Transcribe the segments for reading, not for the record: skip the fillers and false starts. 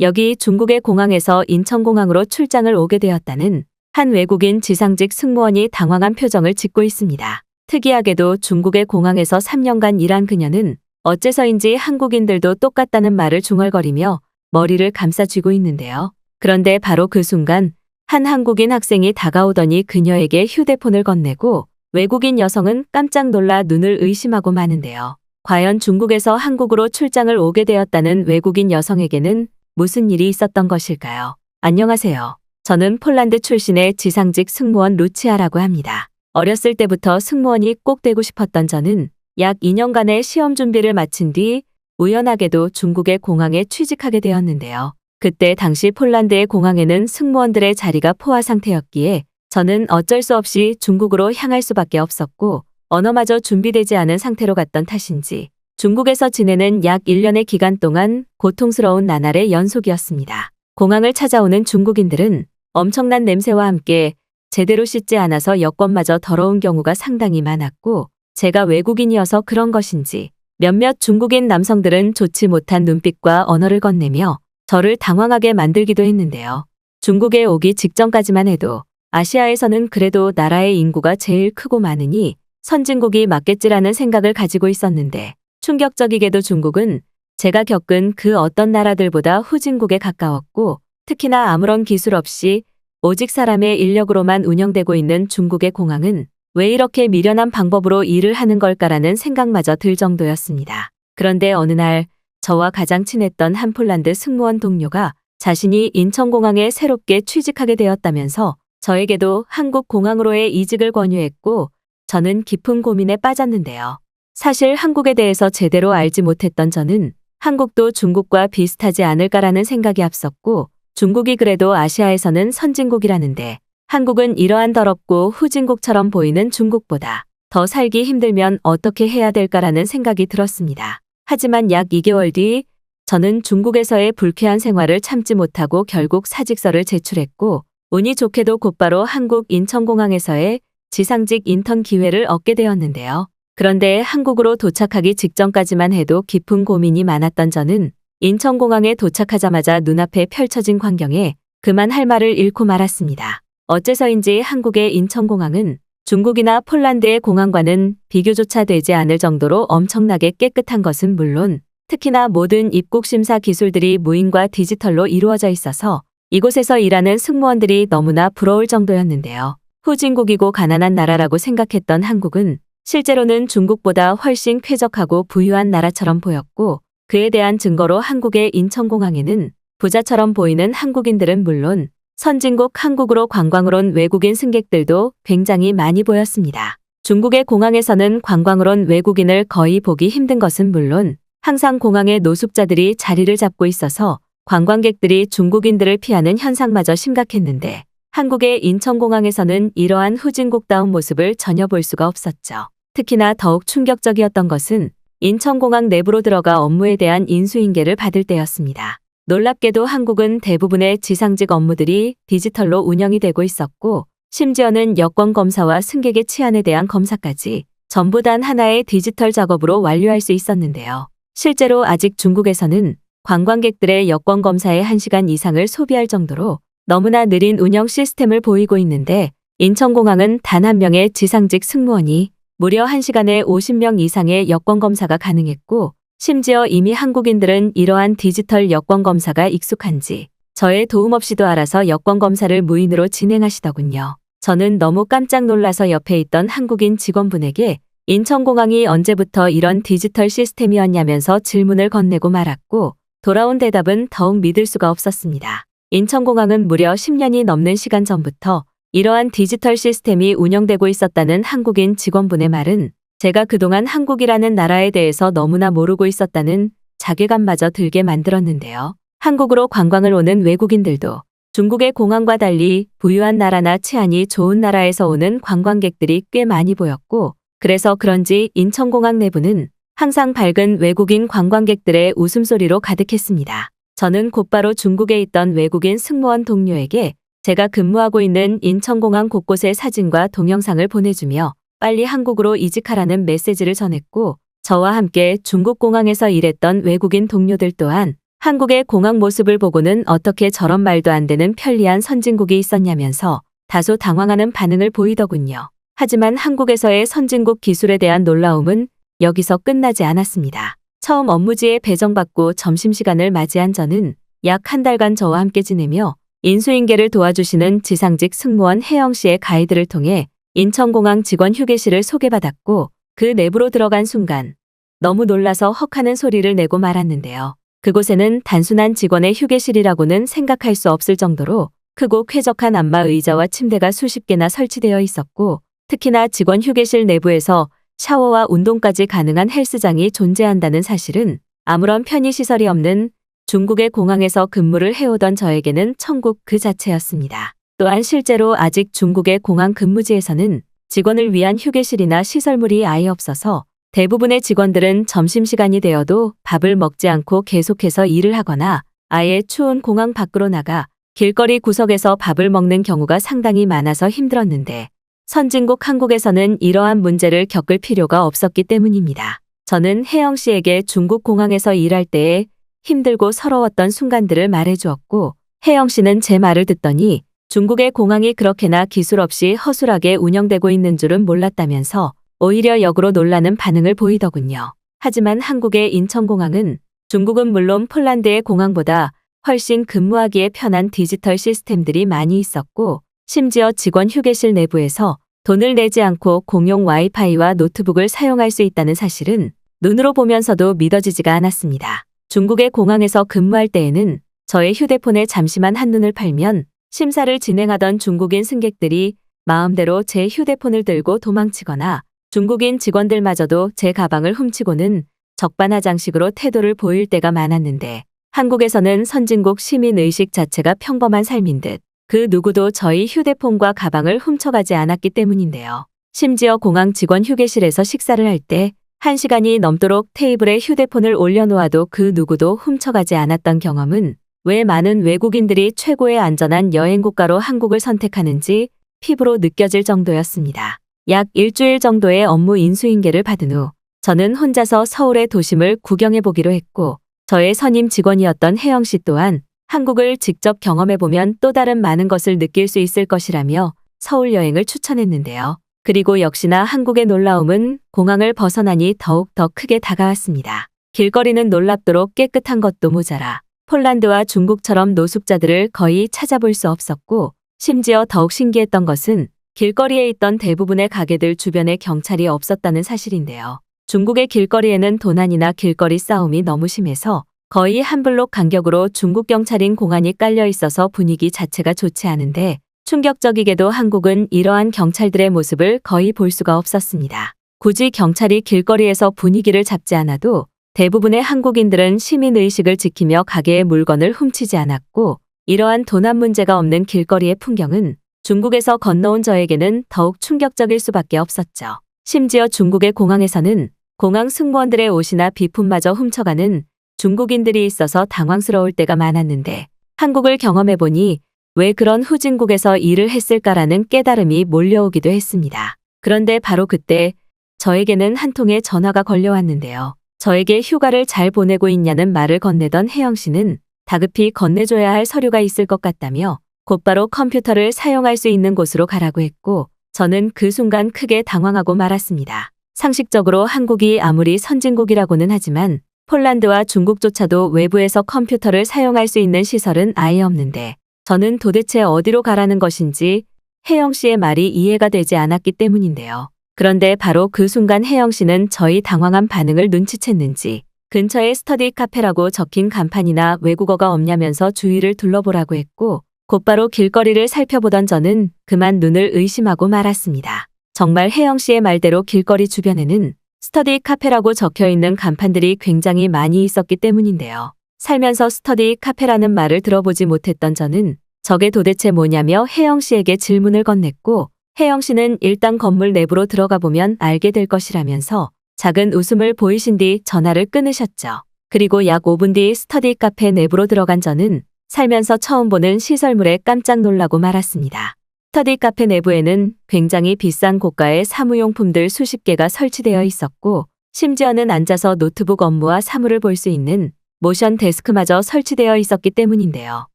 여기 중국의 공항에서 인천공항으로 출장을 오게 되었다는 한 외국인 지상직 승무원이 당황한 표정을 짓고 있습니다. 특이하게도 중국의 공항에서 3년간 일한 그녀는 어째서인지 한국인들도 똑같다는 말을 중얼거리며 머리를 감싸쥐고 있는데요. 그런데 바로 그 순간 한 한국인 학생이 다가오더니 그녀에게 휴대폰을 건네고 외국인 여성은 깜짝 놀라 눈을 의심하고 마는데요. 과연 중국에서 한국으로 출장을 오게 되었다는 외국인 여성에게는 무슨 일이 있었던 것일까요? 안녕하세요. 저는 폴란드 출신의 지상직 승무원 루치아라고 합니다. 어렸을 때부터 승무원이 꼭 되고 싶었던 저는 약 2년간의 시험 준비를 마친 뒤 우연하게도 중국의 공항에 취직하게 되었는데요. 그때 당시 폴란드의 공항에는 승무원들의 자리가 포화 상태였기에 저는 어쩔 수 없이 중국으로 향할 수밖에 없었고 언어마저 준비되지 않은 상태로 갔던 탓인지 중국에서 지내는 약 1년의 기간 동안 고통스러운 나날의 연속이었습니다. 공항을 찾아오는 중국인들은 엄청난 냄새와 함께 제대로 씻지 않아서 여권마저 더러운 경우가 상당히 많았고 제가 외국인이어서 그런 것인지 몇몇 중국인 남성들은 좋지 못한 눈빛과 언어를 건네며 저를 당황하게 만들기도 했는데요. 중국에 오기 직전까지만 해도 아시아에서는 그래도 나라의 인구가 제일 크고 많으니 선진국이 맞겠지라는 생각을 가지고 있었는데 충격적이게도 중국은 제가 겪은 그 어떤 나라들보다 후진국에 가까웠고 특히나 아무런 기술 없이 오직 사람의 인력으로만 운영되고 있는 중국의 공항은 왜 이렇게 미련한 방법으로 일을 하는 걸까라는 생각마저 들 정도였습니다. 그런데 어느 날 저와 가장 친했던 한 폴란드 승무원 동료가 자신이 인천공항에 새롭게 취직하게 되었다면서 저에게도 한국 공항으로의 이직을 권유했고 저는 깊은 고민에 빠졌는데요. 사실 한국에 대해서 제대로 알지 못했던 저는 한국도 중국과 비슷하지 않을까라는 생각이 앞섰고 중국이 그래도 아시아에서는 선진국이라는데 한국은 이러한 더럽고 후진국처럼 보이는 중국보다 더 살기 힘들면 어떻게 해야 될까라는 생각이 들었습니다. 하지만 약 2개월 뒤 저는 중국에서의 불쾌한 생활을 참지 못하고 결국 사직서를 제출했고 운이 좋게도 곧바로 한국 인천공항에서의 지상직 인턴 기회를 얻게 되었는데요. 그런데 한국으로 도착하기 직전까지만 해도 깊은 고민이 많았던 저는 인천공항에 도착하자마자 눈앞에 펼쳐진 광경에 그만 할 말을 잃고 말았습니다. 어째서인지 한국의 인천공항은 중국이나 폴란드의 공항과는 비교조차 되지 않을 정도로 엄청나게 깨끗한 것은 물론 특히나 모든 입국 심사 기술들이 무인과 디지털로 이루어져 있어서 이곳에서 일하는 승무원들이 너무나 부러울 정도였는데요. 후진국이고 가난한 나라라고 생각했던 한국은 실제로는 중국보다 훨씬 쾌적하고 부유한 나라처럼 보였고 그에 대한 증거로 한국의 인천공항에는 부자처럼 보이는 한국인들은 물론 선진국 한국으로 관광을 온 외국인 승객들도 굉장히 많이 보였습니다. 중국의 공항에서는 관광을 온 외국인을 거의 보기 힘든 것은 물론 항상 공항에 노숙자들이 자리를 잡고 있어서 관광객들이 중국인들을 피하는 현상마저 심각했는데 한국의 인천공항에서는 이러한 후진국다운 모습을 전혀 볼 수가 없었죠. 특히나 더욱 충격적이었던 것은 인천공항 내부로 들어가 업무에 대한 인수인계를 받을 때였습니다. 놀랍게도 한국은 대부분의 지상직 업무들이 디지털로 운영이 되고 있었고 심지어는 여권 검사와 승객의 치안에 대한 검사까지 전부 단 하나의 디지털 작업으로 완료할 수 있었는데요. 실제로 아직 중국에서는 관광객들의 여권 검사에 1시간 이상을 소비할 정도로 너무나 느린 운영 시스템을 보이고 있는데 인천공항은 단 한 명의 지상직 승무원이 무려 1시간에 50명 이상의 여권 검사가 가능했고 심지어 이미 한국인들은 이러한 디지털 여권 검사가 익숙한지 저의 도움 없이도 알아서 여권 검사를 무인으로 진행하시더군요. 저는 너무 깜짝 놀라서 옆에 있던 한국인 직원분에게 인천공항이 언제부터 이런 디지털 시스템이었냐면서 질문을 건네고 말았고 돌아온 대답은 더욱 믿을 수가 없었습니다. 인천공항은 무려 10년이 넘는 시간 전부터 이러한 디지털 시스템이 운영되고 있었다는 한국인 직원분의 말은 제가 그동안 한국이라는 나라에 대해서 너무나 모르고 있었다는 자괴감마저 들게 만들었는데요. 한국으로 관광을 오는 외국인들도 중국의 공항과 달리 부유한 나라나 치안이 좋은 나라에서 오는 관광객들이 꽤 많이 보였고 그래서 그런지 인천공항 내부는 항상 밝은 외국인 관광객들의 웃음소리로 가득했습니다. 저는 곧바로 중국에 있던 외국인 승무원 동료에게 제가 근무하고 있는 인천공항 곳곳의 사진과 동영상을 보내주며 빨리 한국으로 이직하라는 메시지를 전했고 저와 함께 중국 공항에서 일했던 외국인 동료들 또한 한국의 공항 모습을 보고는 어떻게 저런 말도 안 되는 편리한 선진국이 있었냐면서 다소 당황하는 반응을 보이더군요. 하지만 한국에서의 선진국 기술에 대한 놀라움은 여기서 끝나지 않았습니다. 처음 업무지에 배정받고 점심시간을 맞이한 저는 약 한 달간 저와 함께 지내며 인수인계를 도와주시는 지상직 승무원 혜영 씨의 가이드를 통해 인천공항 직원 휴게실을 소개받았고 그 내부로 들어간 순간 너무 놀라서 헉하는 소리를 내고 말았는데요. 그곳에는 단순한 직원의 휴게실이라고는 생각할 수 없을 정도로 크고 쾌적한 안마 의자와 침대가 수십 개나 설치되어 있었고 특히나 직원 휴게실 내부에서 샤워와 운동까지 가능한 헬스장이 존재한다는 사실은 아무런 편의시설이 없는 중국의 공항에서 근무를 해오던 저에게는 천국 그 자체였습니다. 또한 실제로 아직 중국의 공항 근무지에서는 직원을 위한 휴게실이나 시설물이 아예 없어서 대부분의 직원들은 점심시간이 되어도 밥을 먹지 않고 계속해서 일을 하거나 아예 추운 공항 밖으로 나가 길거리 구석에서 밥을 먹는 경우가 상당히 많아서 힘들었는데 선진국 한국에서는 이러한 문제를 겪을 필요가 없었기 때문입니다. 저는 혜영 씨에게 중국 공항에서 일할 때에 힘들고 서러웠던 순간들을 말해주었고 혜영 씨는 제 말을 듣더니 중국의 공항이 그렇게나 기술 없이 허술하게 운영되고 있는 줄은 몰랐다면서 오히려 역으로 놀라는 반응을 보이더군요. 하지만 한국의 인천공항은 중국은 물론 폴란드의 공항보다 훨씬 근무하기에 편한 디지털 시스템들이 많이 있었고 심지어 직원 휴게실 내부에서 돈을 내지 않고 공용 와이파이와 노트북을 사용할 수 있다는 사실은 눈으로 보면서도 믿어지지가 않았습니다. 중국의 공항에서 근무할 때에는 저의 휴대폰에 잠시만 한눈을 팔면 심사를 진행하던 중국인 승객들이 마음대로 제 휴대폰을 들고 도망치거나 중국인 직원들마저도 제 가방을 훔치고는 적반하장식으로 태도를 보일 때가 많았는데 한국에서는 선진국 시민의식 자체가 평범한 삶인 듯 그 누구도 저희 휴대폰과 가방을 훔쳐가지 않았기 때문인데요. 심지어 공항 직원 휴게실에서 식사를 할 때 1시간이 넘도록 테이블에 휴대폰을 올려놓아도 그 누구도 훔쳐가지 않았던 경험은 왜 많은 외국인들이 최고의 안전한 여행 국가로 한국을 선택하는지 피부로 느껴질 정도였습니다. 약 일주일 정도의 업무 인수인계를 받은 후 저는 혼자서 서울의 도심을 구경해 보기로 했고 저의 선임 직원이었던 혜영 씨 또한 한국을 직접 경험해보면 또 다른 많은 것을 느낄 수 있을 것이라며 서울 여행을 추천했는데요. 그리고 역시나 한국의 놀라움은 공항을 벗어나니 더욱 더 크게 다가왔습니다. 길거리는 놀랍도록 깨끗한 것도 모자라 폴란드와 중국처럼 노숙자들을 거의 찾아볼 수 없었고 심지어 더욱 신기했던 것은 길거리에 있던 대부분의 가게들 주변에 경찰이 없었다는 사실인데요. 중국의 길거리에는 도난이나 길거리 싸움이 너무 심해서 거의 한 블록 간격으로 중국 경찰인 공안이 깔려 있어서 분위기 자체가 좋지 않은데 충격적이게도 한국은 이러한 경찰들의 모습을 거의 볼 수가 없었습니다. 굳이 경찰이 길거리에서 분위기를 잡지 않아도 대부분의 한국인들은 시민의식을 지키며 가게의 물건을 훔치지 않았고 이러한 도난 문제가 없는 길거리의 풍경은 중국에서 건너온 저에게는 더욱 충격적일 수밖에 없었죠. 심지어 중국의 공항에서는 공항 승무원들의 옷이나 비품마저 훔쳐가는 중국인들이 있어서 당황스러울 때가 많았는데 한국을 경험해보니 왜 그런 후진국에서 일을 했을까라는 깨달음이 몰려오기도 했습니다. 그런데 바로 그때 저에게는 한 통의 전화가 걸려왔는데요. 저에게 휴가를 잘 보내고 있냐는 말을 건네던 혜영 씨는 다급히 건네줘야 할 서류가 있을 것 같다며 곧바로 컴퓨터를 사용할 수 있는 곳으로 가라고 했고 저는 그 순간 크게 당황하고 말았습니다. 상식적으로 한국이 아무리 선진국이라고는 하지만 폴란드와 중국조차도 외부에서 컴퓨터를 사용할 수 있는 시설은 아예 없는데 저는 도대체 어디로 가라는 것인지 혜영 씨의 말이 이해가 되지 않았기 때문인데요. 그런데 바로 그 순간 혜영 씨는 저희 당황한 반응을 눈치챘는지 근처에 스터디 카페라고 적힌 간판이나 외국어가 없냐면서 주위를 둘러보라고 했고 곧바로 길거리를 살펴보던 저는 그만 눈을 의심하고 말았습니다. 정말 혜영 씨의 말대로 길거리 주변에는 스터디 카페라고 적혀있는 간판들이 굉장히 많이 있었기 때문인데요. 살면서 스터디 카페라는 말을 들어보지 못했던 저는 저게 도대체 뭐냐며 혜영 씨에게 질문을 건넸고 혜영 씨는 일단 건물 내부로 들어가 보면 알게 될 것이라면서 작은 웃음을 보이신 뒤 전화를 끊으셨죠. 그리고 약 5분 뒤 스터디 카페 내부로 들어간 저는 살면서 처음 보는 시설물에 깜짝 놀라고 말았습니다. 스터디 카페 내부에는 굉장히 비싼 고가의 사무용품들 수십 개가 설치되어 있었고 심지어는 앉아서 노트북 업무와 사물을 볼 수 있는 모션 데스크마저 설치되어 있었기 때문인데요.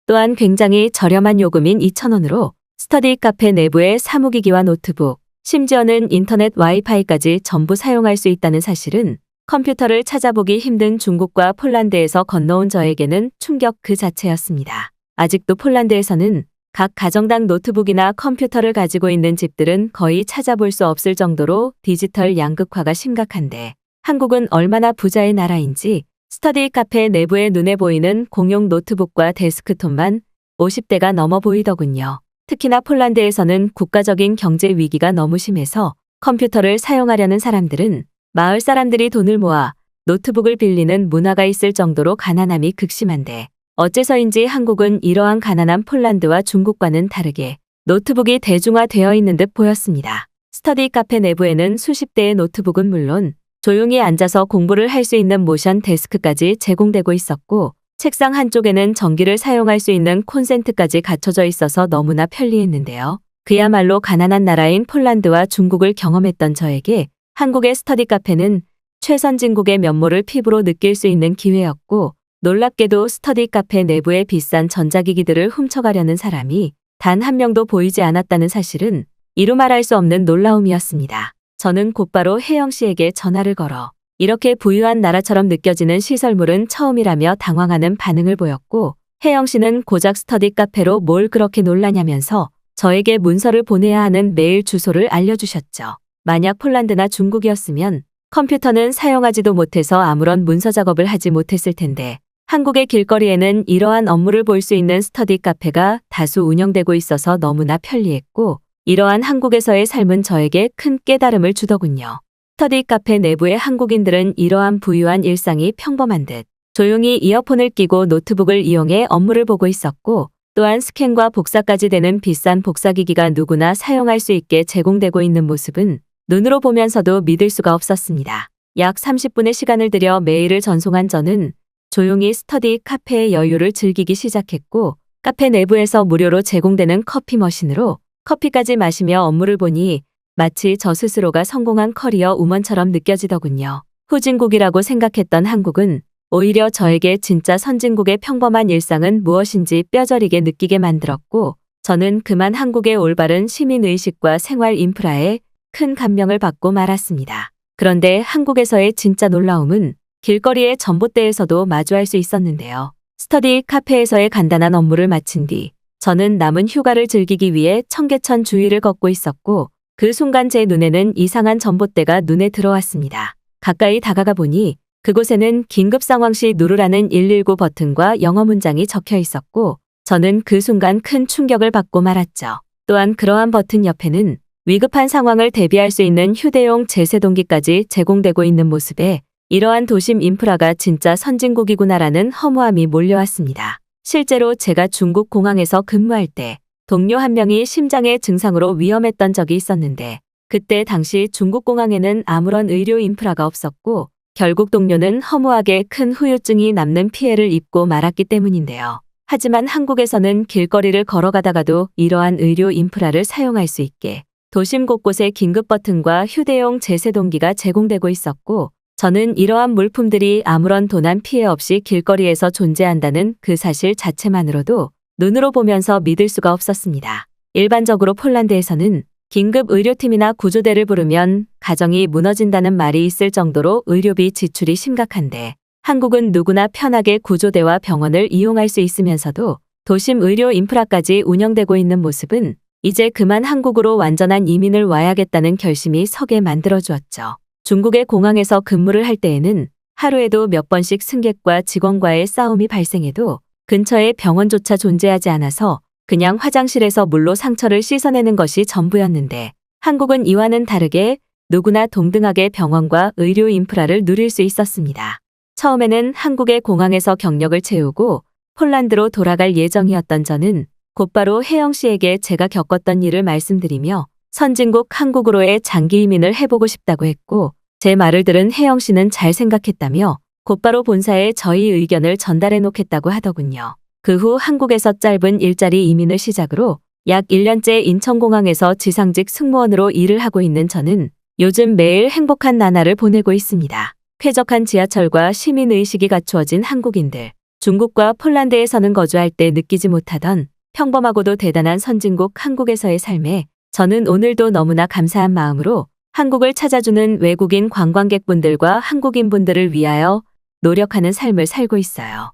또한 굉장히 저렴한 요금인 2,000원으로 스터디 카페 내부에 사무기기와 노트북, 심지어는 인터넷 와이파이까지 전부 사용할 수 있다는 사실은 컴퓨터를 찾아보기 힘든 중국과 폴란드에서 건너온 저에게는 충격 그 자체였습니다. 아직도 폴란드에서는 각 가정당 노트북이나 컴퓨터를 가지고 있는 집들은 거의 찾아볼 수 없을 정도로 디지털 양극화가 심각한데 한국은 얼마나 부자의 나라인지 스터디 카페 내부에 눈에 보이는 공용 노트북과 데스크톱만 50대가 넘어 보이더군요. 특히나 폴란드에서는 국가적인 경제 위기가 너무 심해서 컴퓨터를 사용하려는 사람들은 마을 사람들이 돈을 모아 노트북을 빌리는 문화가 있을 정도로 가난함이 극심한데 어째서인지 한국은 이러한 가난한 폴란드와 중국과는 다르게 노트북이 대중화되어 있는 듯 보였습니다. 스터디 카페 내부에는 수십 대의 노트북은 물론 조용히 앉아서 공부를 할 수 있는 모션 데스크까지 제공되고 있었고 책상 한쪽에는 전기를 사용할 수 있는 콘센트까지 갖춰져 있어서 너무나 편리했는데요. 그야말로 가난한 나라인 폴란드와 중국을 경험했던 저에게 한국의 스터디 카페는 최선진국의 면모를 피부로 느낄 수 있는 기회였고 놀랍게도 스터디 카페 내부의 비싼 전자기기들을 훔쳐가려는 사람이 단 한 명도 보이지 않았다는 사실은 이루 말할 수 없는 놀라움이었습니다. 저는 곧바로 혜영 씨에게 전화를 걸어 이렇게 부유한 나라처럼 느껴지는 시설물은 처음이라며 당황하는 반응을 보였고 혜영 씨는 고작 스터디 카페로 뭘 그렇게 놀라냐면서 저에게 문서를 보내야 하는 메일 주소를 알려주셨죠. 만약 폴란드나 중국이었으면 컴퓨터는 사용하지도 못해서 아무런 문서 작업을 하지 못했을 텐데 한국의 길거리에는 이러한 업무를 볼 수 있는 스터디 카페가 다수 운영되고 있어서 너무나 편리했고 이러한 한국에서의 삶은 저에게 큰 깨달음을 주더군요. 스터디 카페 내부의 한국인들은 이러한 부유한 일상이 평범한 듯 조용히 이어폰을 끼고 노트북을 이용해 업무를 보고 있었고 또한 스캔과 복사까지 되는 비싼 복사기기가 누구나 사용할 수 있게 제공되고 있는 모습은 눈으로 보면서도 믿을 수가 없었습니다. 약 30분의 시간을 들여 메일을 전송한 저는 조용히 스터디 카페의 여유를 즐기기 시작했고 카페 내부에서 무료로 제공되는 커피 머신으로 커피까지 마시며 업무를 보니 마치 저 스스로가 성공한 커리어 우먼처럼 느껴지더군요. 후진국이라고 생각했던 한국은 오히려 저에게 진짜 선진국의 평범한 일상은 무엇인지 뼈저리게 느끼게 만들었고 저는 그만 한국의 올바른 시민의식과 생활 인프라에 큰 감명을 받고 말았습니다. 그런데 한국에서의 진짜 놀라움은 길거리의 전봇대에서도 마주할 수 있었는데요. 스터디 카페에서의 간단한 업무를 마친 뒤 저는 남은 휴가를 즐기기 위해 청계천 주위를 걷고 있었고 그 순간 제 눈에는 이상한 전봇대가 눈에 들어왔습니다. 가까이 다가가 보니 그곳에는 긴급 상황 시 누르라는 119 버튼과 영어 문장이 적혀 있었고 저는 그 순간 큰 충격을 받고 말았죠. 또한 그러한 버튼 옆에는 위급한 상황을 대비할 수 있는 휴대용 제세동기까지 제공되고 있는 모습에 이러한 도심 인프라가 진짜 선진국이구나라는 허무함이 몰려왔습니다. 실제로 제가 중국 공항에서 근무할 때 동료 한 명이 심장의 증상으로 위험했던 적이 있었는데 그때 당시 중국 공항에는 아무런 의료 인프라가 없었고 결국 동료는 허무하게 큰 후유증이 남는 피해를 입고 말았기 때문인데요. 하지만 한국에서는 길거리를 걸어가다가도 이러한 의료 인프라를 사용할 수 있게 도심 곳곳에 긴급 버튼과 휴대용 제세동기가 제공되고 있었고 저는 이러한 물품들이 아무런 도난 피해 없이 길거리에서 존재한다는 그 사실 자체만으로도 눈으로 보면서 믿을 수가 없었습니다. 일반적으로 폴란드에서는 긴급 의료팀이나 구조대를 부르면 가정이 무너진다는 말이 있을 정도로 의료비 지출이 심각한데 한국은 누구나 편하게 구조대와 병원을 이용할 수 있으면서도 도심 의료 인프라까지 운영되고 있는 모습은 이제 그만 한국으로 완전한 이민을 와야겠다는 결심이 서게 만들어주었죠. 중국의 공항에서 근무를 할 때에는 하루에도 몇 번씩 승객과 직원과의 싸움이 발생해도 근처에 병원조차 존재하지 않아서 그냥 화장실에서 물로 상처를 씻어내는 것이 전부였는데 한국은 이와는 다르게 누구나 동등하게 병원과 의료 인프라를 누릴 수 있었습니다. 처음에는 한국의 공항에서 경력을 채우고 폴란드로 돌아갈 예정이었던 저는 곧바로 혜영 씨에게 제가 겪었던 일을 말씀드리며 선진국 한국으로의 장기 이민을 해보고 싶다고 했고 제 말을 들은 혜영 씨는 잘 생각했다며 곧바로 본사에 저희 의견을 전달해 놓겠다고 하더군요. 그 후 한국에서 짧은 일자리 이민을 시작으로 약 1년째 인천공항에서 지상직 승무원으로 일을 하고 있는 저는 요즘 매일 행복한 나날을 보내고 있습니다. 쾌적한 지하철과 시민의식이 갖추어진 한국인들. 중국과 폴란드에서는 거주할 때 느끼지 못하던 평범하고도 대단한 선진국 한국에서의 삶에 저는 오늘도 너무나 감사한 마음으로 한국을 찾아주는 외국인 관광객분들과 한국인분들을 위하여 노력하는 삶을 살고 있어요.